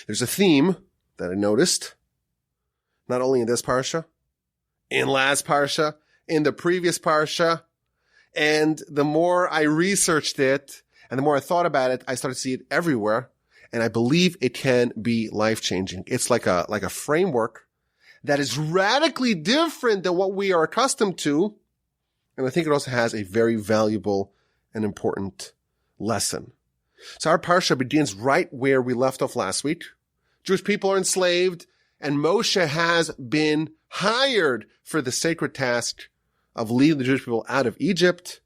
There's a theme that I noticed, not only in this Parsha, in last Parsha, in the previous Parsha, and the more I researched it, and the more I thought about it, I started to see it everywhere, and I believe it can be life-changing. It's like a framework that is radically different than what we are accustomed to, and I think it also has a very valuable and important lesson. So our Parsha begins right where we left off last week. Jewish people are enslaved, and Moshe has been hired for the sacred task of leading the Jewish people out of Egypt.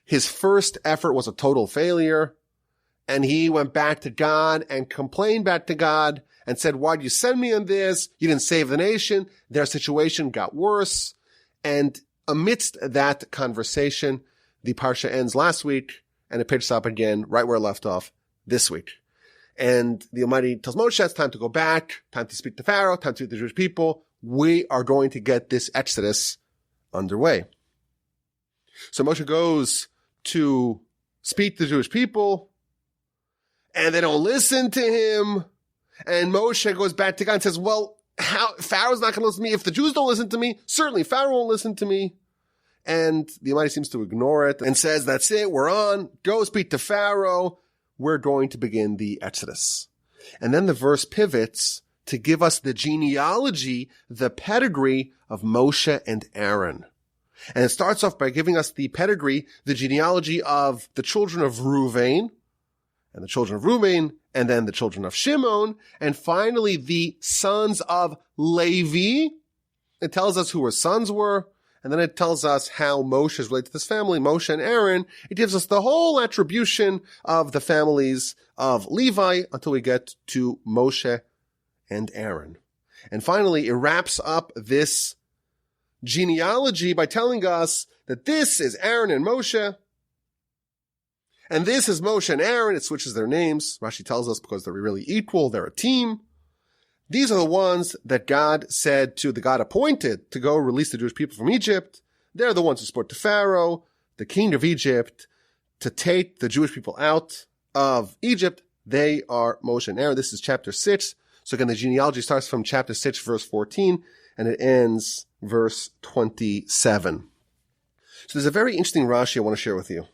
His first effort was a total failure, and he went back to God and complained back to God and said, why'd you send me on this? You didn't save the nation. Their situation got worse. And amidst that conversation, the Parsha ends last week, and it picks up again right where it left off this week. And the Almighty tells Moshe, it's time to go back, time to speak to Pharaoh, time to speak to the Jewish people. We are going to get this exodus underway. So Moshe goes to speak to the Jewish people, and they don't listen to him. And Moshe goes back to God and says, well, Pharaoh's not going to listen to me. If the Jews don't listen to me, certainly Pharaoh won't listen to me. And the Almighty seems to ignore it and says, that's it, we're on. Go speak to Pharaoh. We're going to begin the Exodus. And then the verse pivots to give us the genealogy, the pedigree of Moshe and Aaron. And it starts off by giving us the pedigree, the genealogy of the children of Reuven, and the children of Reuben, and then the children of Shimon, and finally the sons of Levi. It tells us who her sons were, and then it tells us how Moshe is related to this family, Moshe and Aaron. It gives us the whole attribution of the families of Levi until we get to Moshe and Aaron. And finally, it wraps up this genealogy by telling us that this is Aaron and Moshe, and this is Moshe and Aaron. It switches their names. Rashi tells us because they're really equal. They're a team. These are the ones that God appointed to go release the Jewish people from Egypt. They're the ones who spoke to Pharaoh, the king of Egypt, to take the Jewish people out of Egypt. They are Moshe and Aaron. This is chapter 6. So again, the genealogy starts from chapter 6, verse 14, and it ends verse 27. So there's a very interesting Rashi I want to share with you.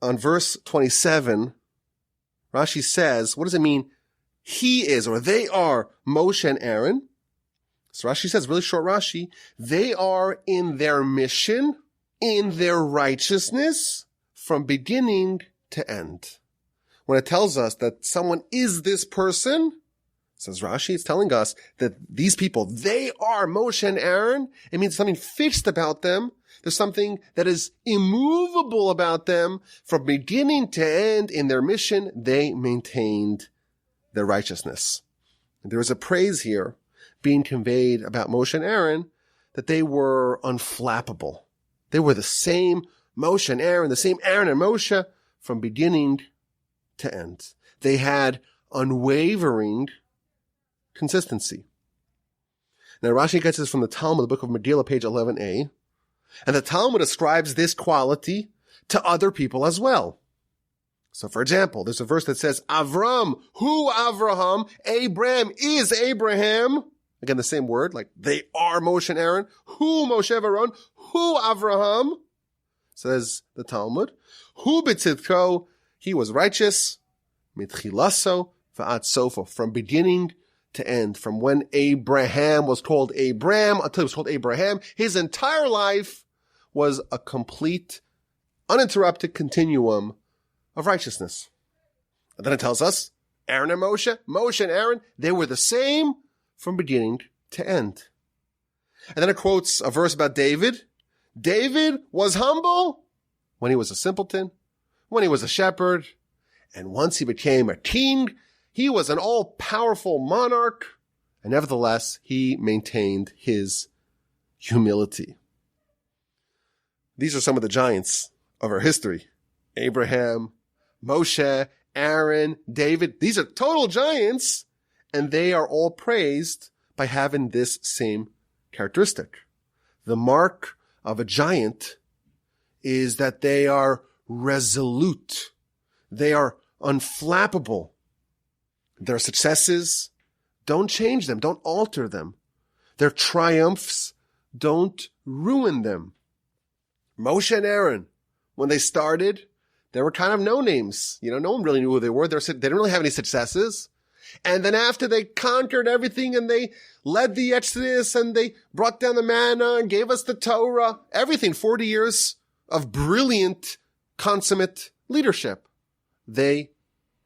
On verse 27, Rashi says, what does it mean? He is, or they are Moshe and Aaron. So Rashi says, really short Rashi, they are in their mission, in their righteousness, from beginning to end. When it tells us that someone is this person, says Rashi, it's telling us that these people, they are Moshe and Aaron. It means something fixed about them. There's something that is immovable about them. From beginning to end in their mission, they maintained their righteousness. And there is a praise here being conveyed about Moshe and Aaron that they were unflappable. They were the same Moshe and Aaron, the same Aaron and Moshe from beginning to end. They had unwavering consistency. Now Rashi gets this from the Talmud, the book of Megillah, page 11a. And the Talmud ascribes this quality to other people as well. So for example, there's a verse that says, Avram, who Avraham, Abraham is Abraham. Again, the same word, like they are Moshe and Aaron. Who Moshe and Aaron, who Avraham, says the Talmud. Who b'tzidko, he was righteous, mitchilaso v'ad sofo, from beginning to end, from when Abraham was called Abram until he was called Abraham. His entire life was a complete, uninterrupted continuum of righteousness. And then it tells us, Aaron and Moshe, Moshe and Aaron, they were the same from beginning to end. And then it quotes a verse about David. David was humble when he was a simpleton, when he was a shepherd, and once he became a king, he was an all-powerful monarch, and nevertheless, he maintained his humility. These are some of the giants of our history. Abraham, Moshe, Aaron, David. These are total giants, and they are all praised by having this same characteristic. The mark of a giant is that they are resolute. They are unflappable. Their successes, don't change them, don't alter them. Their triumphs, don't ruin them. Moshe and Aaron, when they started, they were kind of no-names. No one really knew who they were. They didn't really have any successes. And then after they conquered everything and they led the Exodus and they brought down the manna and gave us the Torah, everything, 40 years of brilliant, consummate leadership. They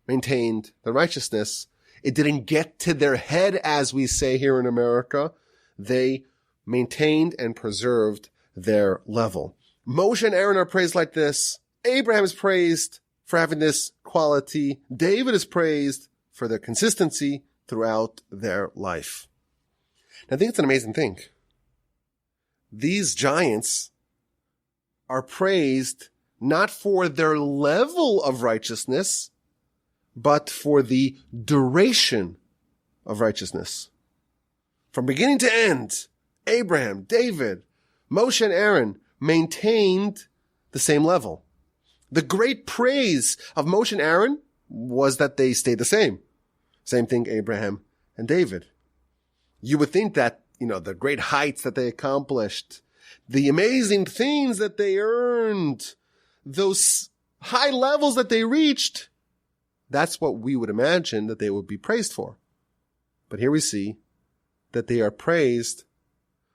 maintained the righteousness. It didn't get to their head, as we say here in America. They maintained and preserved their level. Moshe and Aaron are praised like this. Abraham is praised for having this quality. David is praised for their consistency throughout their life. Now, I think it's an amazing thing. These giants are praised not for their level of righteousness, but for the duration of righteousness. From beginning to end, Abraham, David, Moshe and Aaron maintained the same level. The great praise of Moshe and Aaron was that they stayed the same. Same thing, Abraham and David. You would think that, the great heights that they accomplished, the amazing things that they earned, those high levels that they reached, that's what we would imagine that they would be praised for. But here we see that they are praised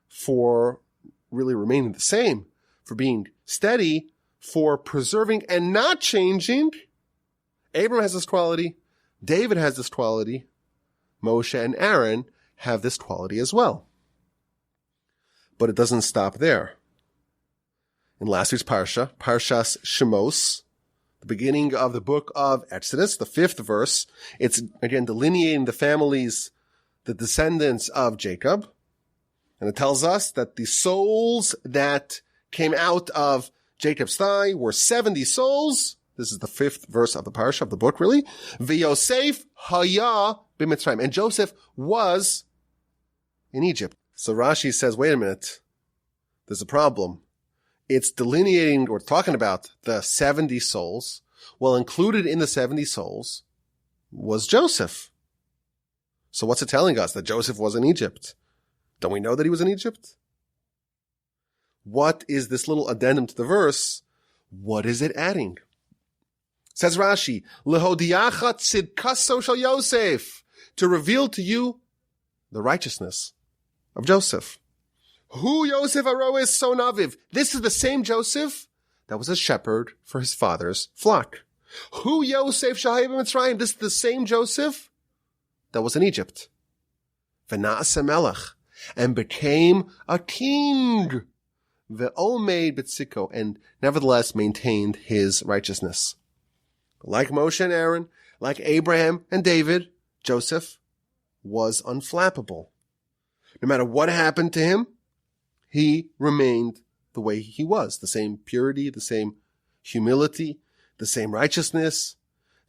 for really remaining the same, for being steady, for preserving and not changing. Abraham has this quality. David has this quality. Moshe and Aaron have this quality as well. But it doesn't stop there. In last week's Parsha, Parshas Shemos, the beginning of the book of Exodus, the 5th verse, it's again delineating the families, the descendants of Jacob. And it tells us that the souls that came out of Jacob's thigh were 70 souls. This is the 5th verse of the Parsha, of the book, really. V'Yosef haya b'Mitzrayim. And Joseph was in Egypt. So Rashi says, wait a minute. There's a problem. It's delineating or talking about the 70 souls. Well, included in the 70 souls was Joseph. So what's it telling us? That Joseph was in Egypt. Don't we know that he was in Egypt? What is this little addendum to the verse? What is it adding? Says Rashi, Lehodiacha tzidkaso shel Yosef, to reveal to you the righteousness of Joseph. Hu Yosef aroes son aviv. This is the same Joseph that was a shepherd for his father's flock. Hu Yosef shahei b'Mitzrayim. This is the same Joseph that was in Egypt. V'na'aseh melech, and became a king. Ve'omed b'tziko, and nevertheless maintained his righteousness. Like Moshe and Aaron, like Abraham and David, Joseph was unflappable. No matter what happened to him, he remained the way he was. The same purity, the same humility, the same righteousness,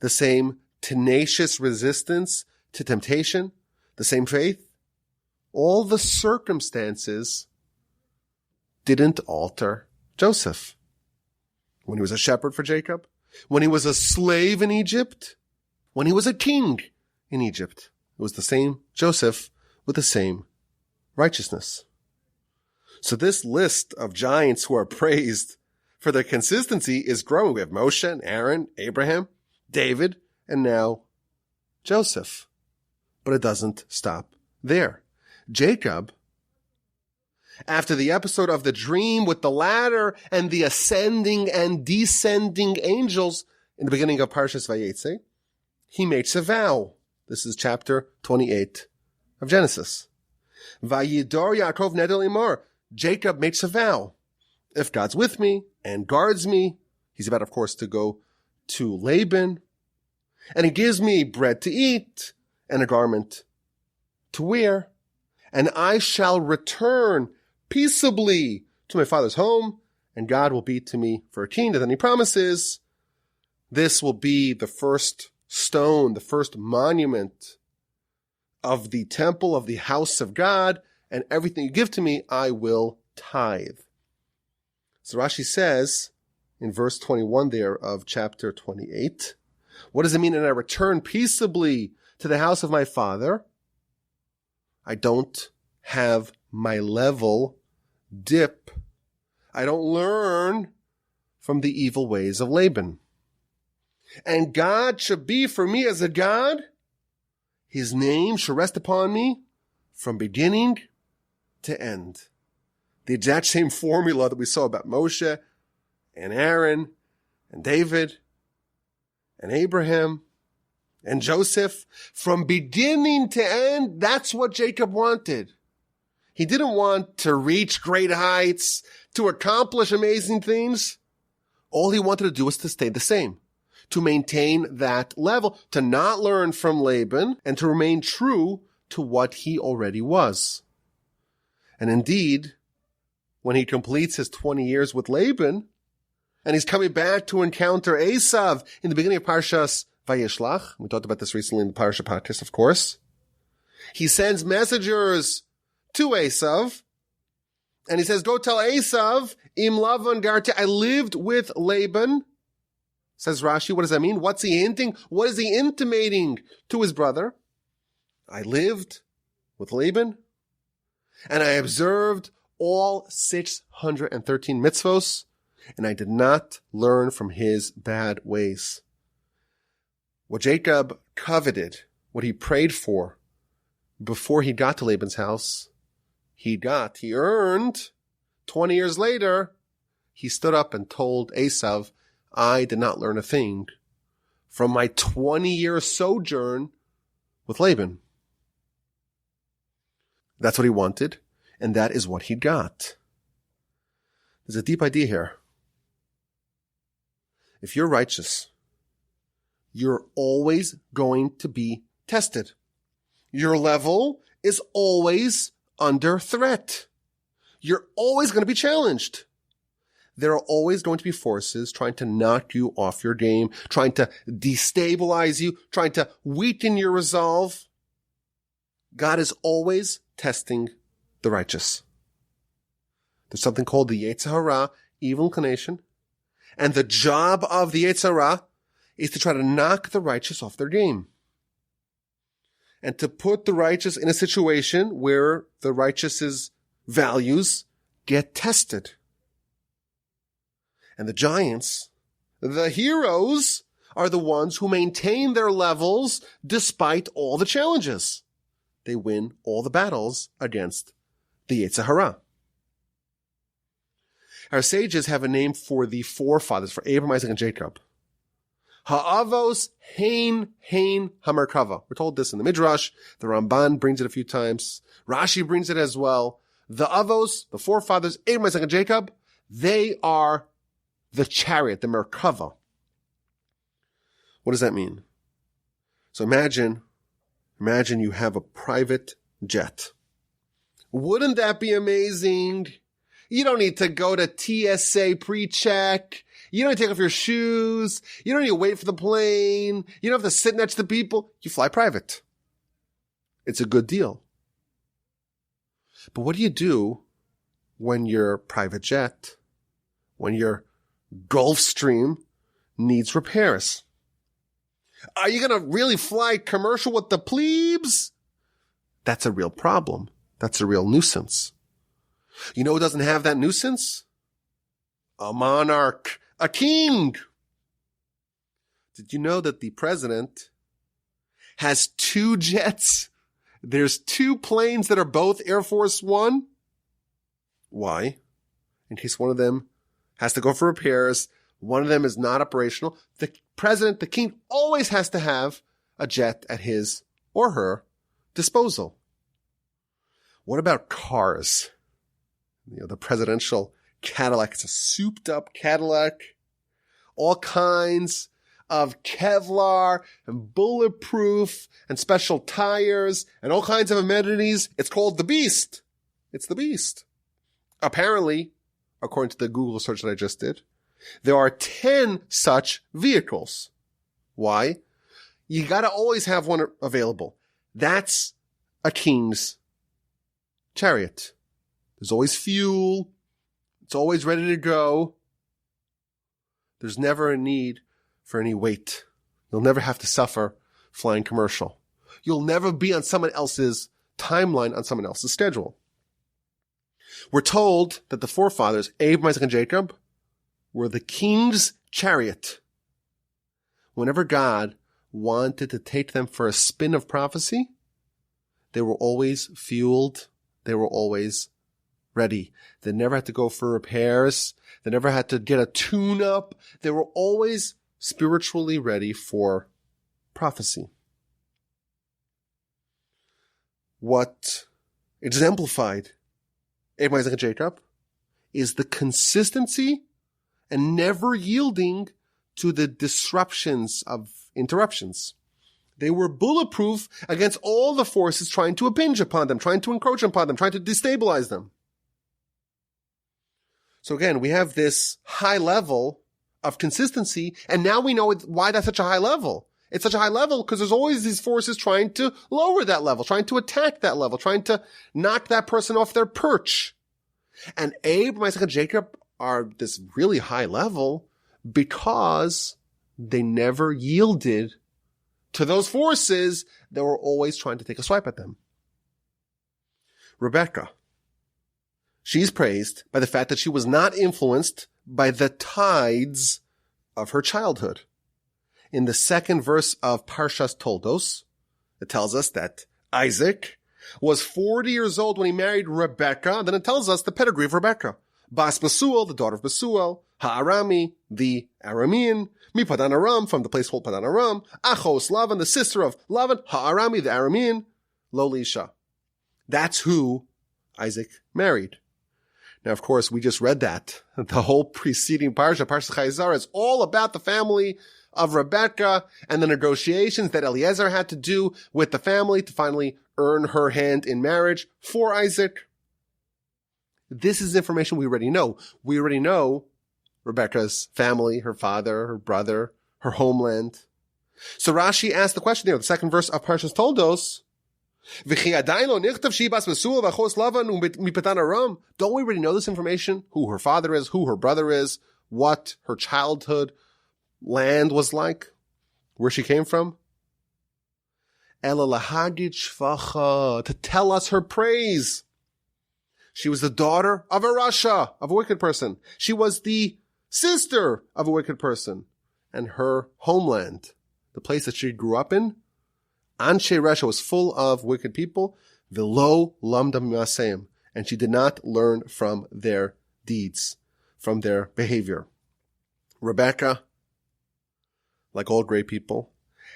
the same tenacious resistance to temptation, the same faith. All the circumstances didn't alter Joseph. When he was a shepherd for Jacob, when he was a slave in Egypt, when he was a king in Egypt, it was the same Joseph with the same righteousness. So this list of giants who are praised for their consistency is growing. We have Moshe and Aaron, Abraham, David, and now Joseph. But it doesn't stop there. Jacob, after the episode of the dream with the ladder and the ascending and descending angels in the beginning of Parshas Vaeira, he makes a vow. This is chapter 28 of Genesis. Vayidor Yaakov nedel imor. Jacob makes a vow. If God's with me and guards me, he's about, of course, to go to Laban, and he gives me bread to eat and a garment to wear, and I shall return peaceably to my father's home, and God will be to me for a king. And then he promises this will be the first stone, the first monument of the temple of the house of God, and everything you give to me, I will tithe. So Rashi says in verse 21 there of chapter 28, what does it mean? And I return peaceably to the house of my father, I don't have my level dip. I don't learn from the evil ways of Laban. And God should be for me as a God. His name should rest upon me from beginning to end. The exact same formula that we saw about Moshe and Aaron and David and Abraham and Joseph. From beginning to end, that's what Jacob wanted. He didn't want to reach great heights, to accomplish amazing things. All he wanted to do was to stay the same, to maintain that level, to not learn from Laban, and to remain true to what he already was. And indeed, when he completes his 20 years with Laban, and he's coming back to encounter Esav in the beginning of Parshas Vaeira, we talked about this recently in the Parsha Podcast, of course, he sends messengers to Esav, and he says, go tell Esav, Im Lavan Garti, I lived with Laban. Says Rashi, what does that mean? What's he hinting? What is he intimating to his brother? I lived with Laban, and I observed all 613 mitzvos, and I did not learn from his bad ways. What Jacob coveted, what he prayed for before he got to Laban's house, he earned. 20 years later, he stood up and told Esav, I did not learn a thing from my 20-year sojourn with Laban. That's what he wanted, and that is what he got. There's a deep idea here. If you're righteous, you're always going to be tested. Your level is always under threat. You're always going to be challenged. There are always going to be forces trying to knock you off your game, trying to destabilize you, trying to weaken your resolve. God is always testing the righteous. There's something called the Yetzer Hara, evil inclination, and the job of the Yetzer Hara is to try to knock the righteous off their game and to put the righteous in a situation where the righteous's values get tested. And the giants, the heroes, are the ones who maintain their levels despite all the challenges. They win all the battles against the Yetzer Hara. Our sages have a name for the forefathers, for Abraham, Isaac, and Jacob. Ha'avos hein hamerkava. We're told this in the Midrash. The Ramban brings it a few times. Rashi brings it as well. The Avos, the forefathers, Abraham, Isaac, and Jacob, they are the chariot, the Merkava. What does that mean? So imagine you have a private jet. Wouldn't that be amazing? You don't need to go to TSA pre-check. You don't need to take off your shoes. You don't need to wait for the plane. You don't have to sit next to people. You fly private. It's a good deal. But what do you do when your private jet, when your Gulfstream needs repairs? Are you going to really fly commercial with the plebes? That's a real problem. That's a real nuisance. You know who doesn't have that nuisance? A monarch, a king. Did you know that the president has 2 jets? There's 2 planes that are both Air Force One. Why? In case one of them has to go for repairs, one of them is not operational. The president, the king, always has to have a jet at his or her disposal. What about cars? The presidential Cadillac. It's a souped up Cadillac. All kinds of Kevlar and bulletproof and special tires and all kinds of amenities. It's called the Beast. It's the Beast. Apparently, according to the Google search that I just did, there are 10 such vehicles. Why? You gotta always have one available. That's a king's chariot. There's always fuel. It's always ready to go. There's never a need for any wait. You'll never have to suffer flying commercial. You'll never be on someone else's timeline, on someone else's schedule. We're told that the forefathers, Abraham, Isaac, and Jacob, were the king's chariot. Whenever God wanted to take them for a spin of prophecy, they were always fueled. They were always ready. They never had to go for repairs. They never had to get a tune-up. They were always spiritually ready for prophecy. What exemplified Abraham, Isaac, and Jacob is the consistency and never yielding to the disruptions of interruptions. They were bulletproof against all the forces trying to impinge upon them, trying to encroach upon them, trying to destabilize them. So again, we have this high level of consistency, and now we know why that's such a high level. It's such a high level because there's always these forces trying to lower that level, trying to attack that level, trying to knock that person off their perch. And Abraham, Isaac, and Jacob are this really high level because they never yielded to those forces that were always trying to take a swipe at them. Rebecca, she's praised by the fact that she was not influenced by the tides of her childhood. In the second verse of Parsha Toldos, it tells us that Isaac was 40 years old when he married Rebecca. Then it tells us the pedigree of Rebecca. Bas Besuel, the daughter of Besuel. Ha'arami, the Aramean. Mi Padan Aram, from the place called Padan Aram. Achos Lavan, the sister of Lavan. Ha'arami, the Aramean. Lo Lisha. That's who Isaac married. Now, of course, we just read that. The whole preceding Parsha Chayzar, is all about the family of Rebecca and the negotiations that Eliezer had to do with the family to finally earn her hand in marriage for Isaac. This is information we already know. We already know Rebecca's family, her father, her brother, her homeland. So Rashi asked the question here, the second verse of Parshas Toldos, don't we already know this information? Who her father is, who her brother is, what her childhood land was like, where she came from? To tell us her praise. She was the daughter of a rasha, of a wicked person. She was the sister of a wicked person. And her homeland, the place that she grew up in, Anshe Resha, was full of wicked people. Velo lamda mimaseim, and she did not learn from their deeds, from their behavior. Rebecca, like all great people,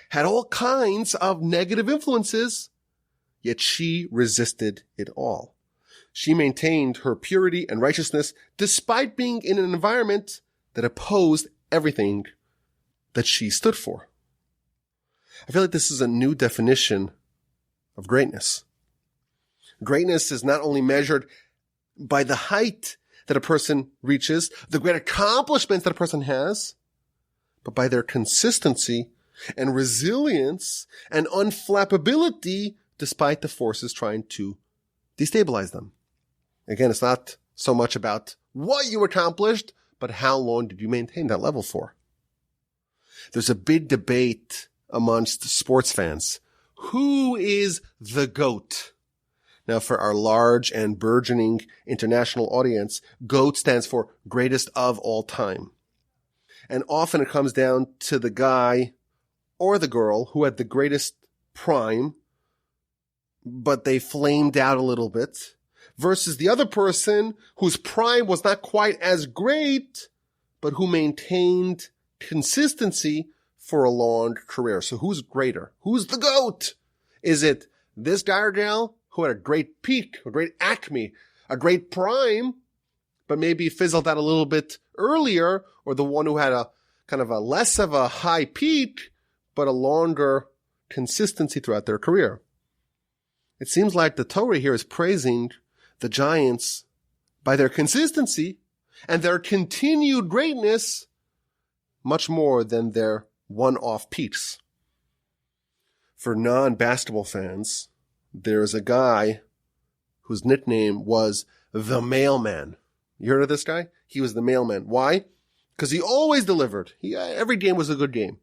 had all kinds of negative influences, yet she resisted it all. She maintained her purity and righteousness despite being in an environment that opposed everything that she stood for. I feel like this is a new definition of greatness. Greatness is not only measured by the height that a person reaches, the great accomplishments that a person has, but by their consistency and resilience and unflappability despite the forces trying to destabilize them. Again, it's not so much about what you accomplished, but how long did you maintain that level for? There's a big debate amongst sports fans. Who is the GOAT? Now, for our large and burgeoning international audience, GOAT stands for greatest of all time. And often it comes down to the guy or the girl who had the greatest prime, but they flamed out a little bit, versus the other person whose prime was not quite as great, but who maintained consistency for a long career. So who's greater? Who's the GOAT? Is it this guy or gal who had a great peak, a great acme, a great prime, but maybe fizzled out a little bit earlier, or the one who had a kind of a less of a high peak, but a longer consistency throughout their career? It seems like the Torah here is praising the giants by their consistency and their continued greatness much more than their one-off peaks. For non-basketball fans, there's a guy whose nickname was the mailman. You heard of this guy? He was the mailman. Why? Because he always delivered. Every game was a good game.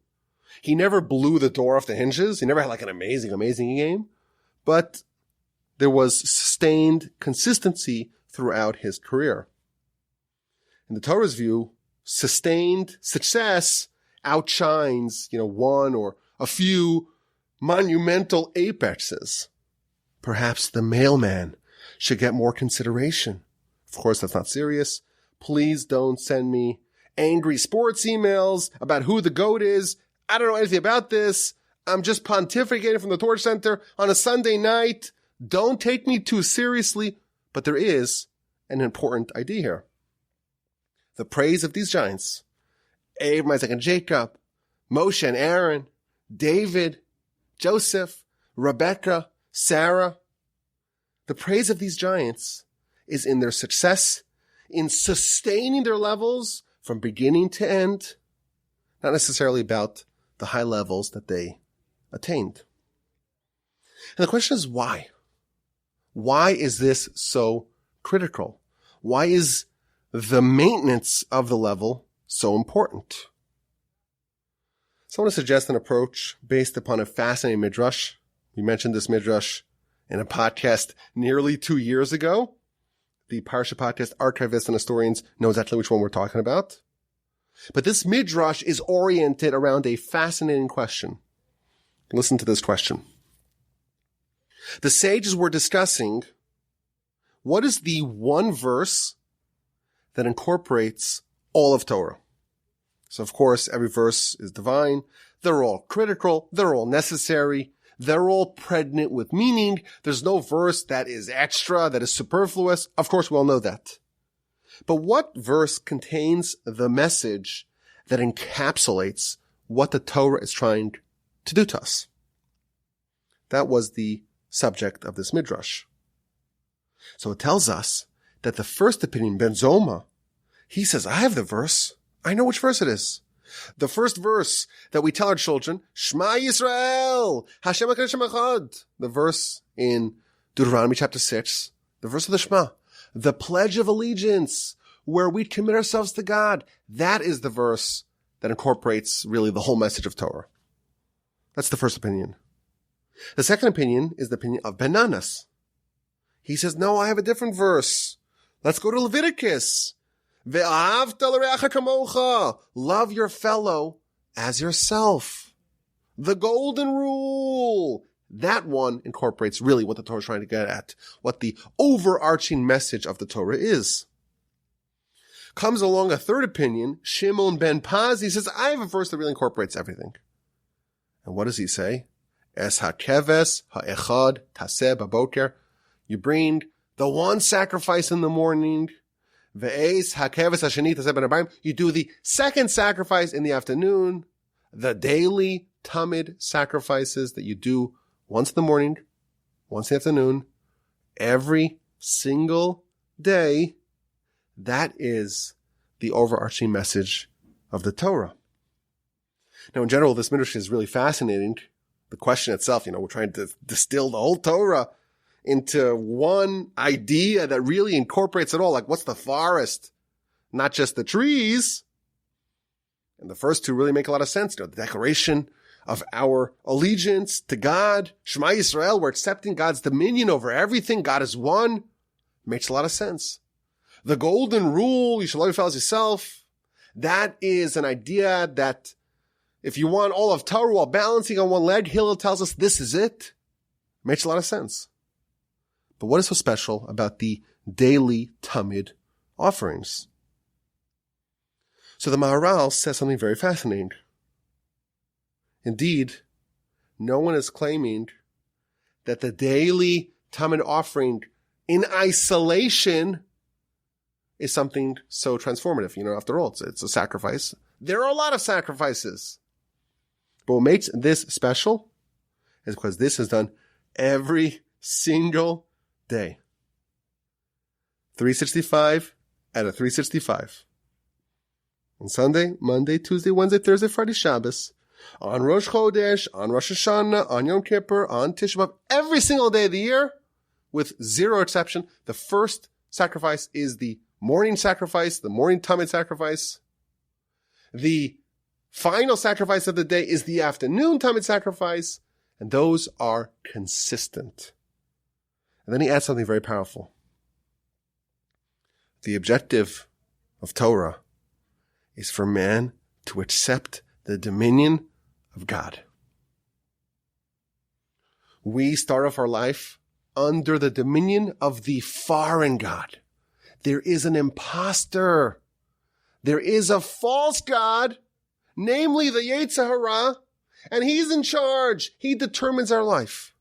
He never blew the door off the hinges. He never had like an amazing game. But there was sustained consistency throughout his career. In the Torah's view, sustained success outshines, one or a few monumental apexes. Perhaps the mailman should get more consideration. Of course, that's not serious. Please don't send me angry sports emails about who the GOAT is. I don't know anything about this. I'm just pontificating from the Torch Center on a Sunday night. Don't take me too seriously. But there is an important idea here. The praise of these giants, Abraham, Isaac, and Jacob, Moshe and Aaron, David, Joseph, Rebecca, Sarah. The praise of these giants is in their success, in sustaining their levels from beginning to end, not necessarily about the high levels that they attained. And the question is why? Why is this so critical? Why is the maintenance of the level so important? So I want to suggest an approach based upon a fascinating midrash. We mentioned this midrash in a podcast nearly 2 years ago. The Parsha Podcast archivists and historians know exactly which one we're talking about. But this midrash is oriented around a fascinating question. Listen to this question. The sages were discussing what is the one verse that incorporates all of Torah. So, of course, every verse is divine. They're all critical. They're all necessary. They're all pregnant with meaning. There's no verse that is extra, that is superfluous. Of course, we all know that. But what verse contains the message that encapsulates what the Torah is trying to do to us? That was the subject of this midrash. So it tells us that the first opinion, Ben Zoma, he says, I have the verse. I know which verse it is. The first verse that we tell our children, Shema Yisrael, Hashem HaKadosh Echad. The verse in Deuteronomy chapter 6, the verse of the Shema, the Pledge of Allegiance, where we commit ourselves to God. That is the verse that incorporates really the whole message of Torah. That's the first opinion. The second opinion is the opinion of Ben Nanas. He says, no, I have a different verse. Let's go to Leviticus. Ve'ahavta l'reacha kamocha. Love your fellow as yourself. The golden rule. That one incorporates really what the Torah is trying to get at, what the overarching message of the Torah is. Comes along a third opinion, Shimon ben Paz. He says, I have a verse that really incorporates everything. And what does he say? Es hakeves ha'echad taseh baboker. You bring the one sacrifice in the morning. Ve'es hakeves hasheni taseh b'nabayim. You do the second sacrifice in the afternoon. The daily tamid sacrifices that you do once in the morning, once in the afternoon, every single day. That is the overarching message of the Torah. Now, in general, this midrash is really fascinating. The question itself, we're trying to distill the whole Torah into one idea that really incorporates it all. Like, what's the forest? Not just the trees. And the first two really make a lot of sense. The declaration of our allegiance to God. Shema Yisrael, we're accepting God's dominion over everything. God is one. Makes a lot of sense. The golden rule, you shall love your fellows yourself. That is an idea that if you want all of Torah while balancing on one leg, Hillel tells us this is it. Makes a lot of sense. But what is so special about the daily Tamid offerings? So the Maharal says something very fascinating. Indeed, no one is claiming that the daily Tamid offering in isolation is something so transformative. After all, it's a sacrifice. There are a lot of sacrifices. But what makes this special is because this is done every single day. 365 out of 365. On Sunday, Monday, Tuesday, Wednesday, Thursday, Friday, Shabbos. On Rosh Chodesh, on Rosh Hashanah, on Yom Kippur, on Tisha B'Av. Every single day of the year, with zero exception, the first sacrifice is the morning sacrifice, the morning Tamid sacrifice. The final sacrifice of the day is the afternoon time sacrifice, and those are consistent. And then he adds something very powerful. The objective of Torah is for man to accept the dominion of God. We start off our life under the dominion of the foreign God. There is an imposter. There is a false God, namely the Yetzer Hara, and he's in charge. He determines our life.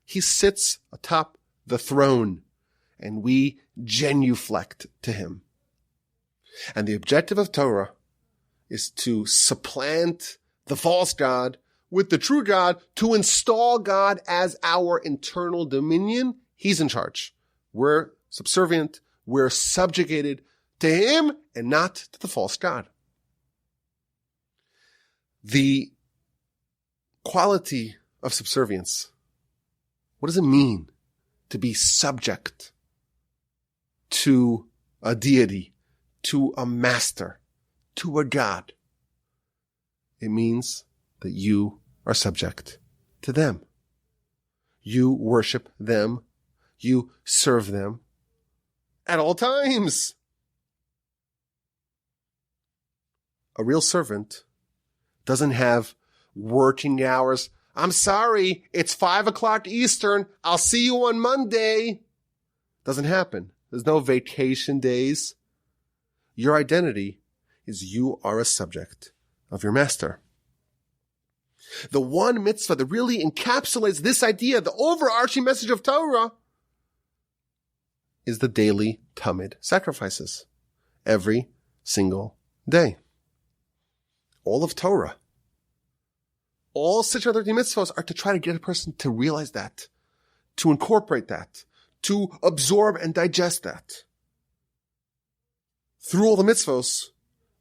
He sits atop the throne, and we genuflect to him. And the objective of Torah is to supplant the false God with the true God, to install God as our internal dominion. He's in charge. We're subservient. We're subjugated to him and not to the false God. The quality of subservience. What does it mean to be subject to a deity, to a master, to a God? It means that you are subject to them. You worship them. You serve them at all times. A real servant doesn't have working hours. I'm sorry, it's 5:00 Eastern. I'll see you on Monday. Doesn't happen. There's no vacation days. Your identity is you are a subject of your master. The one mitzvah that really encapsulates this idea, the overarching message of Torah, is the daily Tamid sacrifices. Every single day. All of Torah, all 613 mitzvahs are to try to get a person to realize that, to incorporate that, to absorb and digest that. Through all the mitzvahs,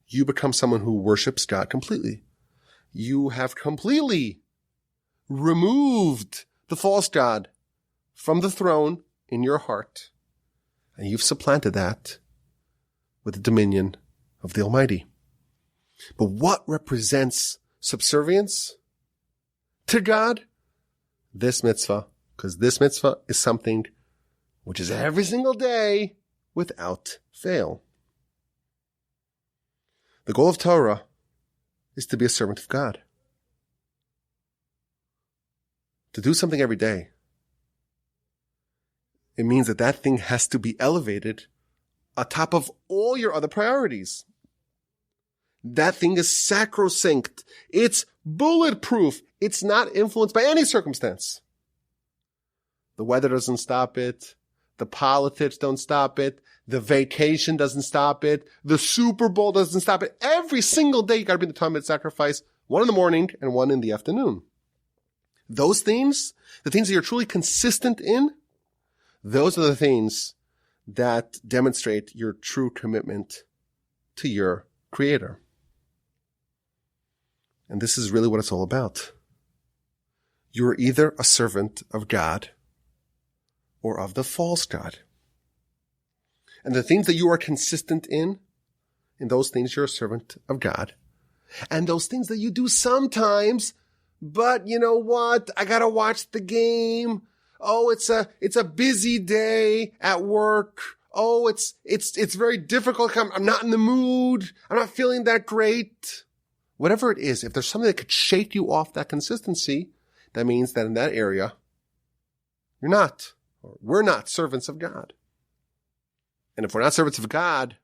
you become someone who worships God completely. You have completely removed the false God from the throne in your heart, and you've supplanted that with the dominion of the Almighty. But what represents subservience to God? This mitzvah, because this mitzvah is something which is every single day without fail. The goal of Torah is to be a servant of God. To do something every day. It means that that thing has to be elevated atop of all your other priorities. That thing is sacrosanct. It's bulletproof. It's not influenced by any circumstance. The weather doesn't stop it. The politics don't stop it. The vacation doesn't stop it. The Super Bowl doesn't stop it. Every single day you got to be in the time of sacrifice, one in the morning and one in the afternoon. Those things, the things that you're truly consistent in, those are the things that demonstrate your true commitment to your Creator. And this is really what it's all about. You're either a servant of God or of the false God. And the things that you are consistent in those things you're a servant of God. And those things that you do sometimes, but you know what? I gotta watch the game. Oh, it's a busy day at work. Oh, it's very difficult. I'm not in the mood. I'm not feeling that great. Whatever it is, if there's something that could shake you off that consistency, that means that in that area, you're not, or we're not servants of God. And if we're not servants of God,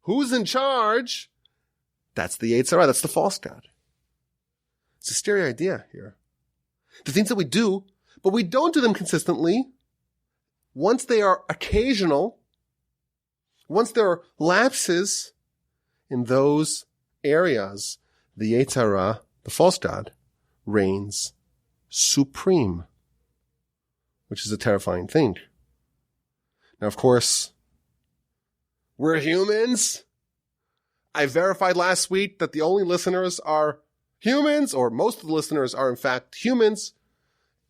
who's in charge? That's the Yetzer Hara. That's the false God. It's a scary idea here. The things that we do, but we don't do them consistently. Once they are occasional, once there are lapses in those areas, the Yetzer Hara, the false God, reigns supreme, which is a terrifying thing. Now, of course, we're humans. I verified last week that the only listeners are humans, or most of the listeners are in fact humans,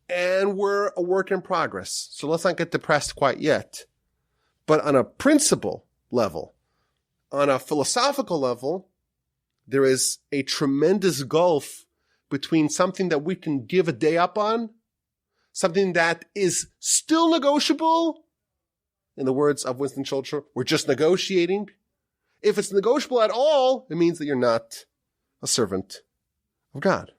and we're a work in progress. So let's not get depressed quite yet. But on a principle level, on a philosophical level, there is a tremendous gulf between something that we can give a day up on, something that is still negotiable. In the words of Winston Churchill, we're just negotiating. If it's negotiable at all, it means that you're not a servant of God.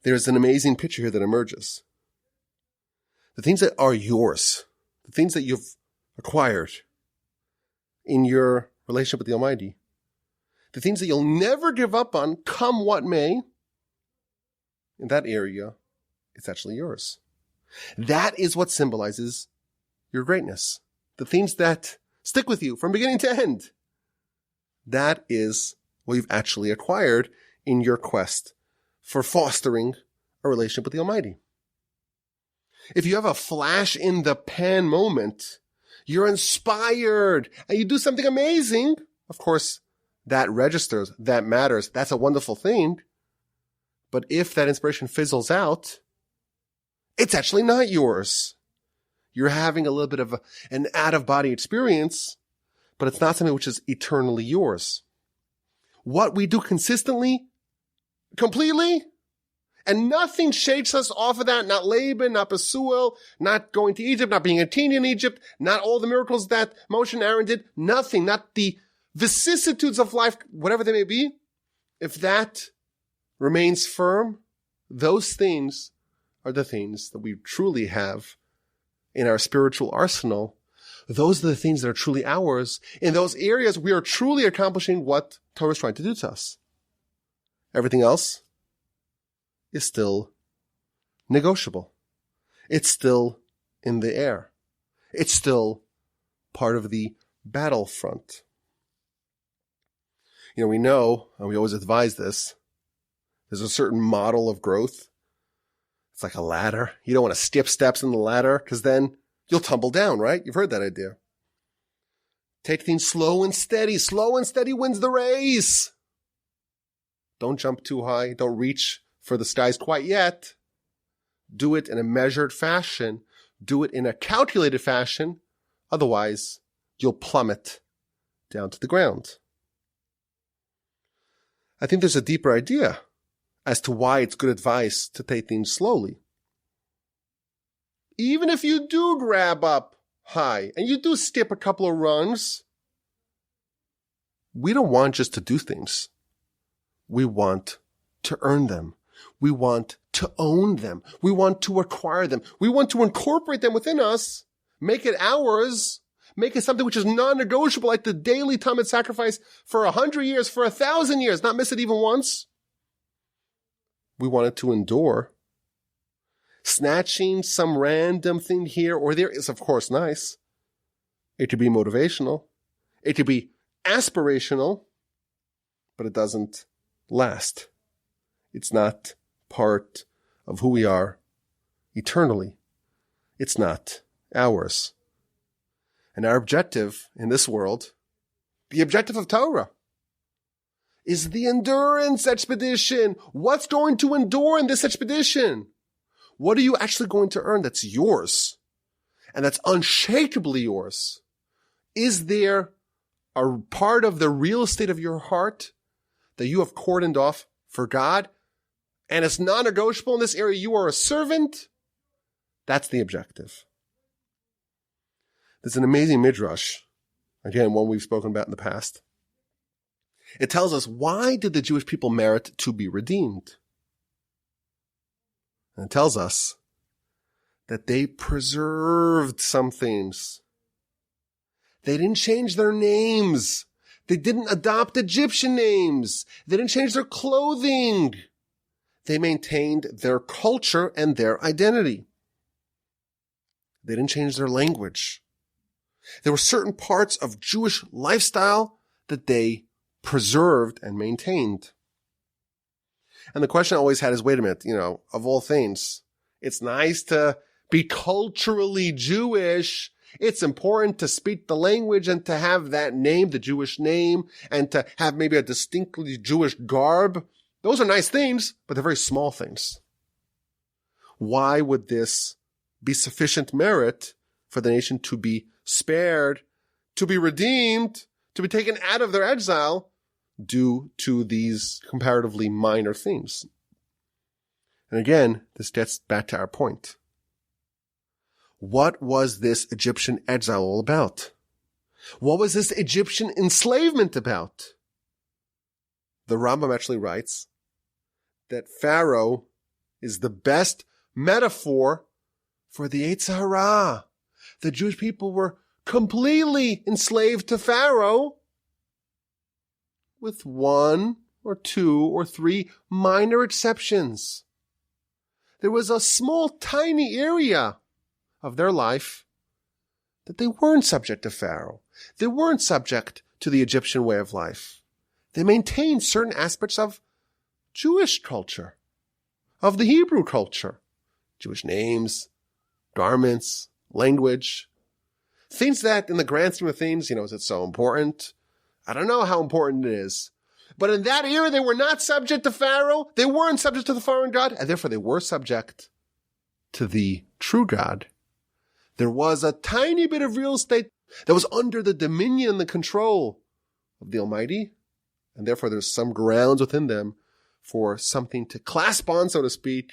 There's an amazing picture here that emerges. The things that are yours, the things that you've acquired in your relationship with the Almighty, the things that you'll never give up on, come what may, in that area, it's actually yours. That is what symbolizes your greatness. The things that stick with you from beginning to end. That is what you've actually acquired in your quest for fostering a relationship with the Almighty. If you have a flash in the pan moment, you're inspired and you do something amazing, of course, that registers, that matters, that's a wonderful thing. But if that inspiration fizzles out, it's actually not yours. You're having a little bit of an out-of-body experience, but it's not something which is eternally yours. What we do consistently, completely, and nothing shakes us off of that, not Laban, not Besuel, not going to Egypt, not being a teen in Egypt, not all the miracles that Moshe and Aaron did, nothing, not the vicissitudes of life, whatever they may be. If that remains firm, those things are the things that we truly have in our spiritual arsenal. Those are the things that are truly ours. In those areas, we are truly accomplishing what Torah is trying to do to us. Everything else is still negotiable. It's still in the air. It's still part of the battlefront. We know, and we always advise this, there's a certain model of growth. It's like a ladder. You don't want to skip steps in the ladder because then you'll tumble down, right? You've heard that idea. Take things slow and steady. Slow and steady wins the race. Don't jump too high. Don't reach for the skies quite yet. Do it in a measured fashion. Do it in a calculated fashion. Otherwise, you'll plummet down to the ground. I think there's a deeper idea as to why it's good advice to take things slowly. Even if you do grab up high and you do skip a couple of rungs, we don't want just to do things. We want to earn them. We want to own them. We want to acquire them. We want to incorporate them within us, make it ours, make it something which is non-negotiable, like the daily Talmud sacrifice for 100 years, for 1,000 years, not miss it even once. We want it to endure. Snatching some random thing here or there is, of course, nice. It could be motivational. It could be aspirational, but it doesn't last. It's not part of who we are eternally. It's not ours. And our objective in this world, the objective of Torah, is the endurance expedition. What's going to endure in this expedition? What are you actually going to earn that's yours and that's unshakably yours? Is there a part of the real estate of your heart that you have cordoned off for God and it's non-negotiable in this area? You are a servant. That's the objective. There's an amazing midrash, again, one we've spoken about in the past. It tells us, why did the Jewish people merit to be redeemed? And it tells us that they preserved some things. They didn't change their names. They didn't adopt Egyptian names. They didn't change their clothing. They maintained their culture and their identity. They didn't change their language. There were certain parts of Jewish lifestyle that they preserved and maintained. And the question I always had is, wait a minute, of all things, it's nice to be culturally Jewish. It's important to speak the language and to have that name, the Jewish name, and to have maybe a distinctly Jewish garb. Those are nice things, but they're very small things. Why would this be sufficient merit for the nation to be spared, to be redeemed, to be taken out of their exile due to these comparatively minor themes. And again, this gets back to our point. What was this Egyptian exile all about? What was this Egyptian enslavement about? The Rambam actually writes that Pharaoh is the best metaphor for the Yetzer Hara. The Jewish people were completely enslaved to Pharaoh, with one or two or three minor exceptions. There was a small, tiny area of their life that they weren't subject to Pharaoh. They weren't subject to the Egyptian way of life. They maintained certain aspects of Jewish culture, of the Hebrew culture, Jewish names, garments, language, things that in the grand scheme of things, is it so important? I don't know how important it is. But in that era, they were not subject to Pharaoh. They weren't subject to the foreign god, and therefore they were subject to the true God. There was a tiny bit of real estate that was under the dominion and the control of the Almighty, and therefore there's some grounds within them for something to clasp on, so to speak,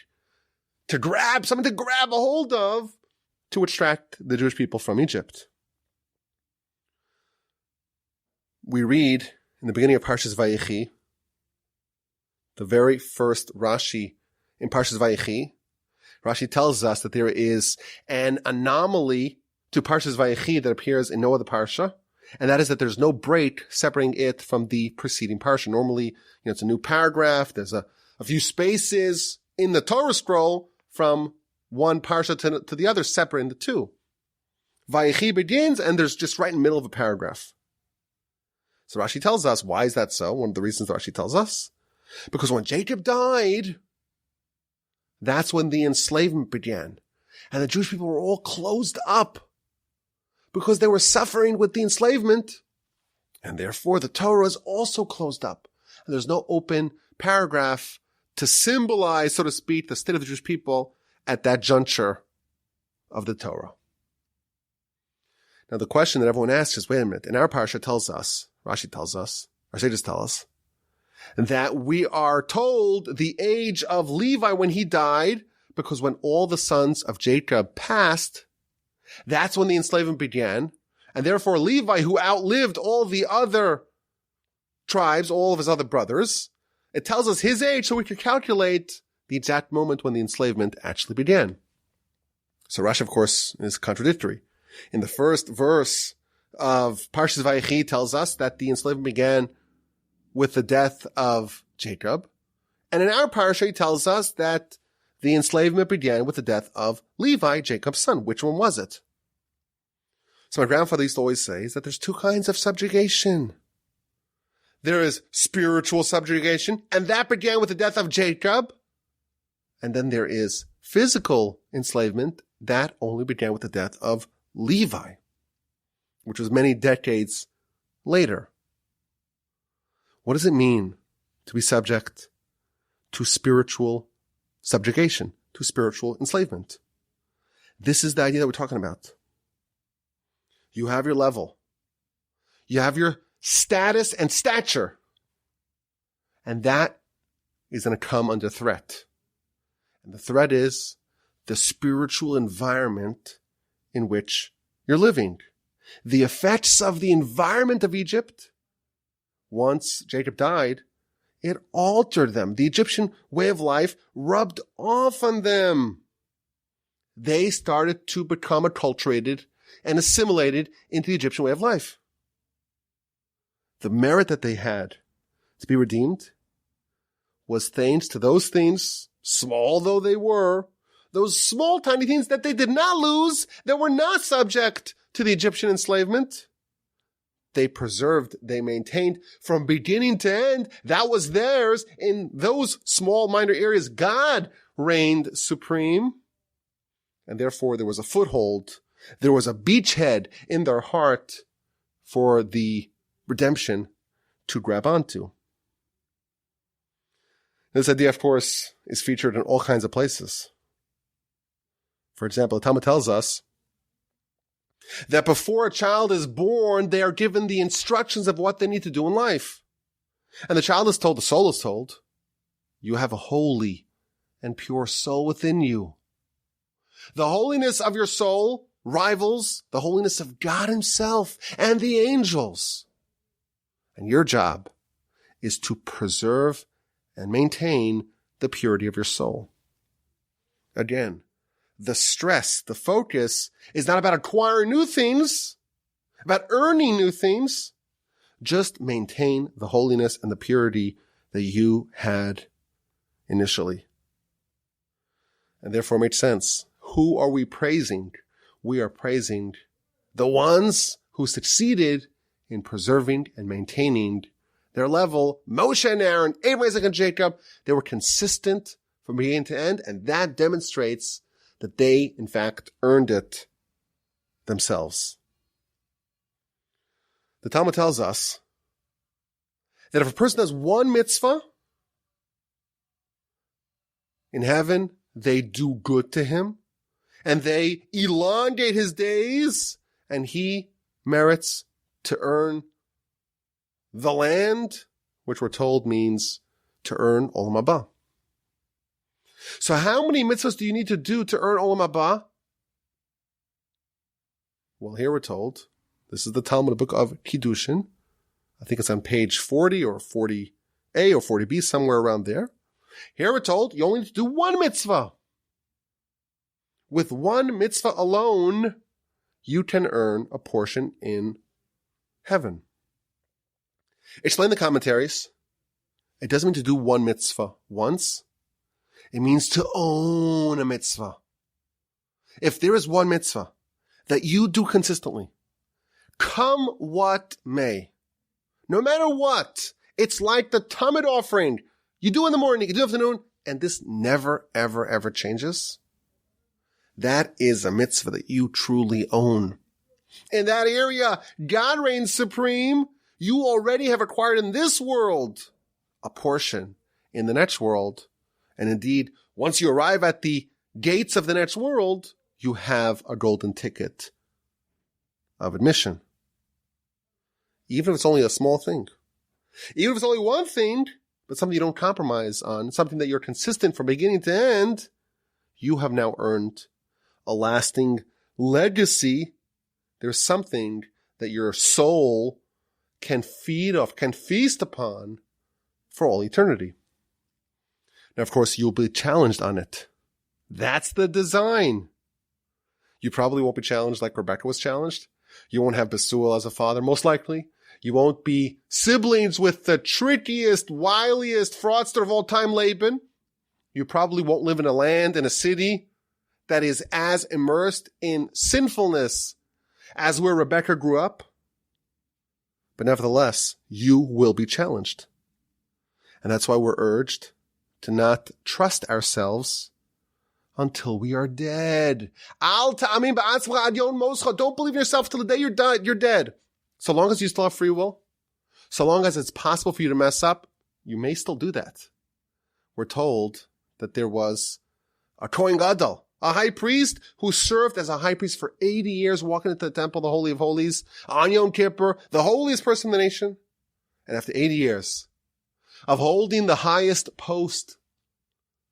something to grab a hold of, to extract the Jewish people from Egypt. We read in the beginning of Parshas Vayechi, the very first Rashi in Parshas Vayechi, Rashi tells us that there is an anomaly to Parshas Vayechi that appears in no other parsha, and that is that there's no break separating it from the preceding parsha. Normally, it's a new paragraph. There's a few spaces in the Torah scroll from one parsha to the other, separating the two. Vayechi begins, and there's just right in the middle of a paragraph. So Rashi tells us, why is that so? One of the reasons Rashi tells us, because when Jacob died, that's when the enslavement began. And the Jewish people were all closed up because they were suffering with the enslavement. And therefore the Torah is also closed up. And there's no open paragraph to symbolize, so to speak, the state of the Jewish people at that juncture of the Torah. Now the question that everyone asks is, wait a minute, in our parsha tells us, Rashi tells us, our sages tell us, that we are told the age of Levi when he died, because when all the sons of Jacob passed, that's when the enslavement began. And therefore Levi, who outlived all the other tribes, all of his other brothers, it tells us his age so we can calculate the exact moment when the enslavement actually began. So Rashi, of course, is contradictory. In the first verse of Parshas Vayechi tells us that the enslavement began with the death of Jacob. And in our parsha, he tells us that the enslavement began with the death of Levi, Jacob's son. Which one was it? So my grandfather used to always say is that there's two kinds of subjugation. There is spiritual subjugation, and that began with the death of Jacob. And then there is physical enslavement that only began with the death of Levi, which was many decades later. What does it mean to be subject to spiritual subjugation, to spiritual enslavement? This is the idea that we're talking about. You have your level. You have your status and stature. And that is going to come under threat. And the threat is the spiritual environment in which you're living. The effects of the environment of Egypt, once Jacob died, it altered them. The Egyptian way of life rubbed off on them. They started to become acculturated and assimilated into the Egyptian way of life. The merit that they had to be redeemed was thanks to those things, small though they were, those small tiny things that they did not lose, that were not subject to the Egyptian enslavement. They preserved, they maintained from beginning to end. That was theirs. In those small minor areas, God reigned supreme. And therefore there was a foothold. There was a beachhead in their heart for the redemption to grab onto. This idea, of course, is featured in all kinds of places. For example, the Talmud tells us That before a child is born, they are given the instructions of what they need to do in life. And the child is told, the soul is told, you have a holy and pure soul within you. The holiness of your soul rivals the holiness of God himself and the angels. And your job is to preserve and maintain the purity of your soul. Again, the stress, the focus is not about acquiring new things, about earning new things. Just maintain the holiness and the purity that you had initially. And therefore it makes sense. Who are we praising? We are praising the ones who succeeded in preserving and maintaining their level. Moshe and Aaron, Abraham, Isaac, and Jacob, they were consistent from beginning to end, and that demonstrates that they, in fact, earned it themselves. The Talmud tells us that if a person does one mitzvah, in heaven, they do good to him, and they elongate his days, and he merits to earn the land, which we're told means to earn Olam Haba. So how many mitzvahs do you need to do to earn Olam Haba? Well, here we're told, this is the Talmud book of Kiddushin. I think it's on page 40 or 40A or 40B, somewhere around there. Here we're told you only need to do one mitzvah. With one mitzvah alone, you can earn a portion in heaven. Explain the commentaries. It doesn't mean to do one mitzvah once. It means to own a mitzvah. If there is one mitzvah that you do consistently, come what may, no matter what, it's like the Tamid offering. You do in the morning, you do in the afternoon, and this never, ever, ever changes. That is a mitzvah that you truly own. In that area, God reigns supreme. You already have acquired in this world a portion in the next world. And indeed, once you arrive at the gates of the next world, you have a golden ticket of admission. Even if it's only a small thing. Even if it's only one thing, but something you don't compromise on, something that you're consistent from beginning to end, you have now earned a lasting legacy. There's something that your soul can feed off, can feast upon for all eternity. Now, of course, you'll be challenged on it. That's the design. You probably won't be challenged like Rebecca was challenged. You won't have Besuel as a father, most likely. You won't be siblings with the trickiest, wiliest fraudster of all time, Laban. You probably won't live in a land, in a city that is as immersed in sinfulness as where Rebecca grew up. But nevertheless, you will be challenged. And that's why we're urged to not trust ourselves until we are dead. Don't believe in yourself till the day you're dead. So long as you still have free will, so long as it's possible for you to mess up, you may still do that. We're told that there was a Kohen Gadol, a high priest who served as a high priest for 80 years, walking into the temple, the Holy of Holies, on Yom Kippur, the holiest person in the nation. And after 80 years of holding the highest post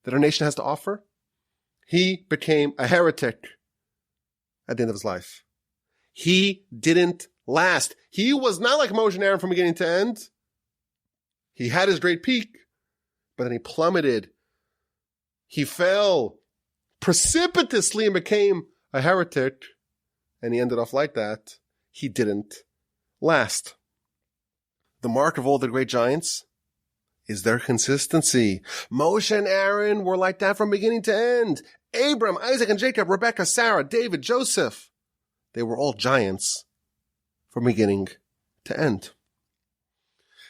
that our nation has to offer, he became a heretic at the end of his life. He didn't last. He was not like Moshe and Aaron from beginning to end. He had his great peak, but then he plummeted. He fell precipitously and became a heretic, and he ended off like that. He didn't last. The mark of all the great giants is their consistency. Moshe and Aaron were like that from beginning to end. Abraham, Isaac, and Jacob, Rebecca, Sarah, David, Joseph. They were all giants from beginning to end.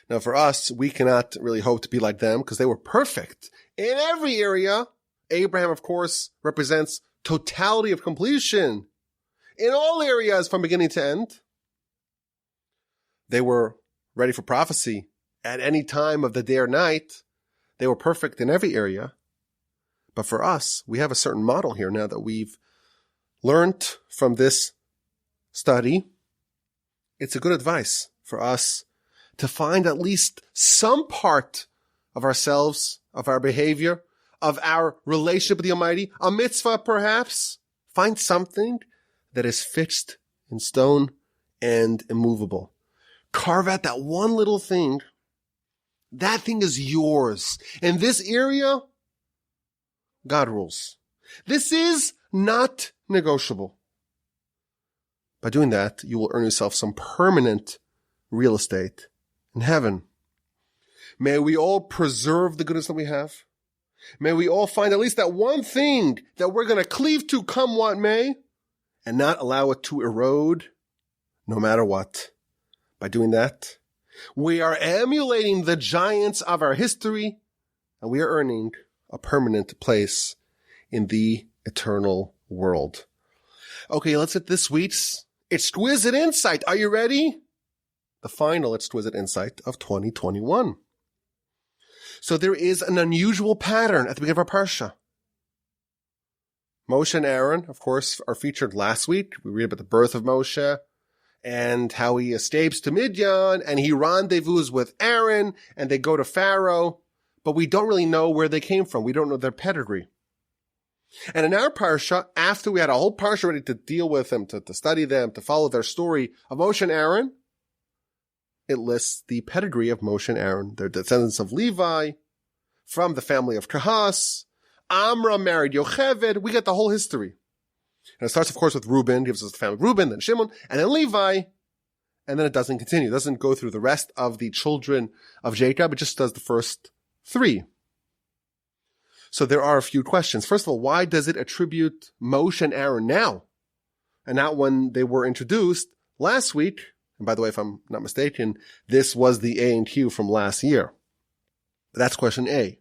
Now for us, we cannot really hope to be like them because they were perfect in every area. Abraham, of course, represents totality of completion in all areas from beginning to end. They were ready for prophecy at any time of the day or night. They were perfect in every area. But for us, we have a certain model here now that we've learned from this study, it's a good advice for us to find at least some part of ourselves, of our behavior, of our relationship with the Almighty, a mitzvah perhaps. Find something that is fixed in stone and immovable. Carve out that one little thing. That thing is yours. In this area, God rules. This is not negotiable. By doing that, you will earn yourself some permanent real estate in heaven. May we all preserve the goodness that we have. May we all find at least that one thing that we're going to cleave to come what may, and not allow it to erode no matter what. By doing that, we are emulating the giants of our history, and we are earning a permanent place in the eternal world. Okay, let's hit this week's exquisite insight. Are you ready? The final exquisite insight of 2021. So there is an unusual pattern at the beginning of our Parsha. Moshe and Aaron, of course, are featured last week. We read about the birth of Moshe and how he escapes to Midian and he rendezvous with Aaron and they go to Pharaoh, but we don't really know where they came from. We don't know their pedigree. And in our Parsha, after we had a whole Parsha ready to deal with them, to study them, to follow their story of Moshe and Aaron, it lists the pedigree of Moshe and Aaron. They're descendants of Levi, from the family of Kahas. Amram married Yocheved. We get the whole history. And it starts, of course, with Reuben, gives us the family of Reuben, then Shimon, and then Levi. And then it doesn't continue. It doesn't go through the rest of the children of Jacob. It just does the first three. So there are a few questions. First of all, why does it attribute Moshe and Aaron now? And not when they were introduced last week. And by the way, if I'm not mistaken, this was the A and Q from last year. That's question A.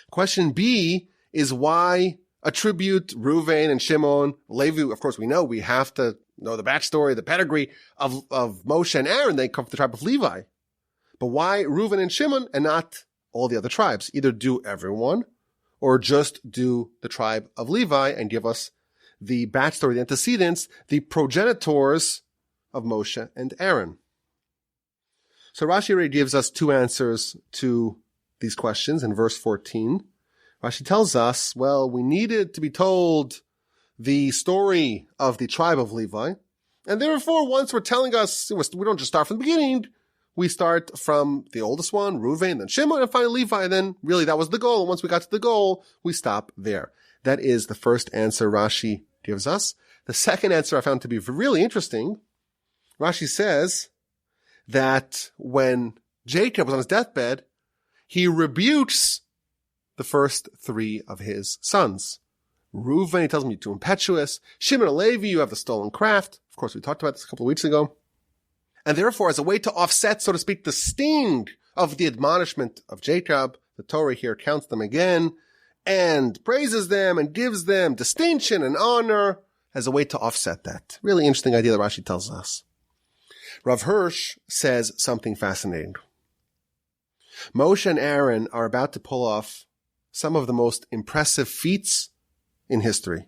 Question B is why attribute Reuven and Shimon, Levi. Of course, we know we have to know the backstory, the pedigree of Moshe and Aaron. They come from the tribe of Levi. But why Reuven and Shimon and not all the other tribes? Either do everyone or just do the tribe of Levi and give us the backstory, the antecedents, the progenitors of Moshe and Aaron. So Rashi already gives us two answers to these questions in verse 14. Rashi tells us, well, we needed to be told the story of the tribe of Levi, and therefore once we're telling us, we don't just start from the beginning, we start from the oldest one, Reuven, then Shimon, and finally Levi, and then really that was the goal, and once we got to the goal, we stop there. That is the first answer Rashi gives us. The second answer I found to be really interesting. Rashi says that when Jacob was on his deathbed, he rebukes the first three of his sons. Reuven, he tells him you're too impetuous. Shimon and Levi, you have the stolen craft. Of course, we talked about this a couple of weeks ago. And therefore, as a way to offset, so to speak, the sting of the admonishment of Jacob, the Torah here counts them again and praises them and gives them distinction and honor as a way to offset that. Really interesting idea that Rashi tells us. Rav Hirsch says something fascinating. Moshe and Aaron are about to pull off some of the most impressive feats in history.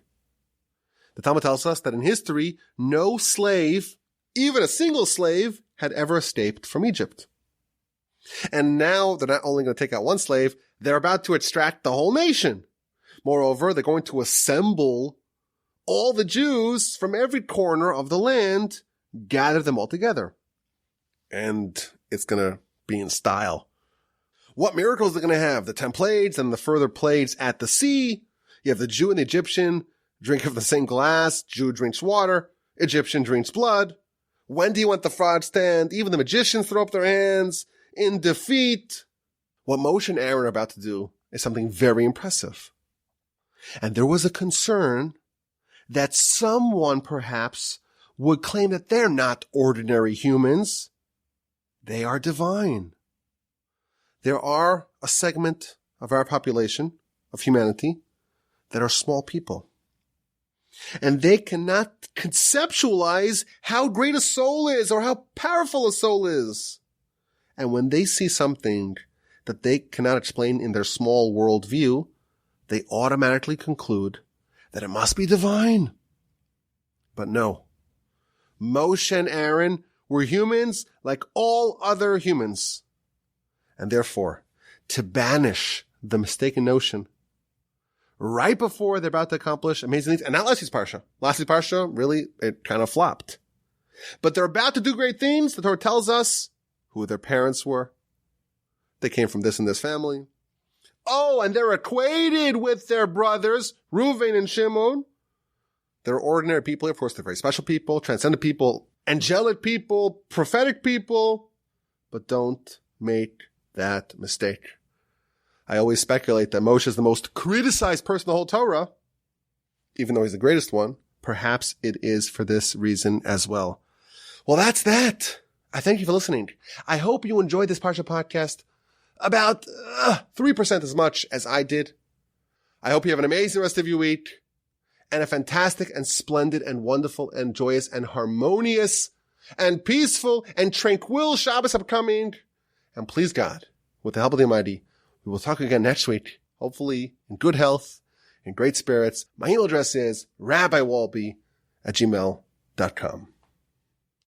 The Talmud tells us that in history, no slave, even a single slave, had ever escaped from Egypt. And now they're not only going to take out one slave, they're about to extract the whole nation. Moreover, they're going to assemble all the Jews from every corner of the land, gather them all together. And it's going to be in style. What miracles are going to have? The 10 plagues and the further plagues at the sea. You have the Jew and the Egyptian drink of the same glass. Jew drinks water. Egyptian drinks blood. When do you want the fraud stand? Even the magicians throw up their hands in defeat. What Moshe and Aaron are about to do is something very impressive. And there was a concern that someone perhaps would claim that they're not ordinary humans. They are divine. There are a segment of our population, of humanity, that are small people. And they cannot conceptualize how great a soul is or how powerful a soul is. And when they see something that they cannot explain in their small world view, they automatically conclude that it must be divine. But no. Moshe and Aaron were humans like all other humans. And therefore, to banish the mistaken notion right before they're about to accomplish amazing things, and not last week's Parsha. Last week's Parsha, really, it kind of flopped. But they're about to do great things. The Torah tells us who their parents were. They came from this and this family. Oh, and they're equated with their brothers, Reuven and Shimon. They're ordinary people. Of course, they're very special people, transcendent people, angelic people, prophetic people. But don't make that mistake. I always speculate that Moshe is the most criticized person in the whole Torah, even though he's the greatest one. Perhaps it is for this reason as well. Well, that's that. I thank you for listening. I hope you enjoyed this Parsha podcast about 3% as much as I did. I hope you have an amazing rest of your week and a fantastic and splendid and wonderful and joyous and harmonious and peaceful and tranquil Shabbos upcoming. And please God, with the help of the Almighty, we will talk again next week, hopefully in good health, in great spirits. My email address is rabbiwalby@gmail.com.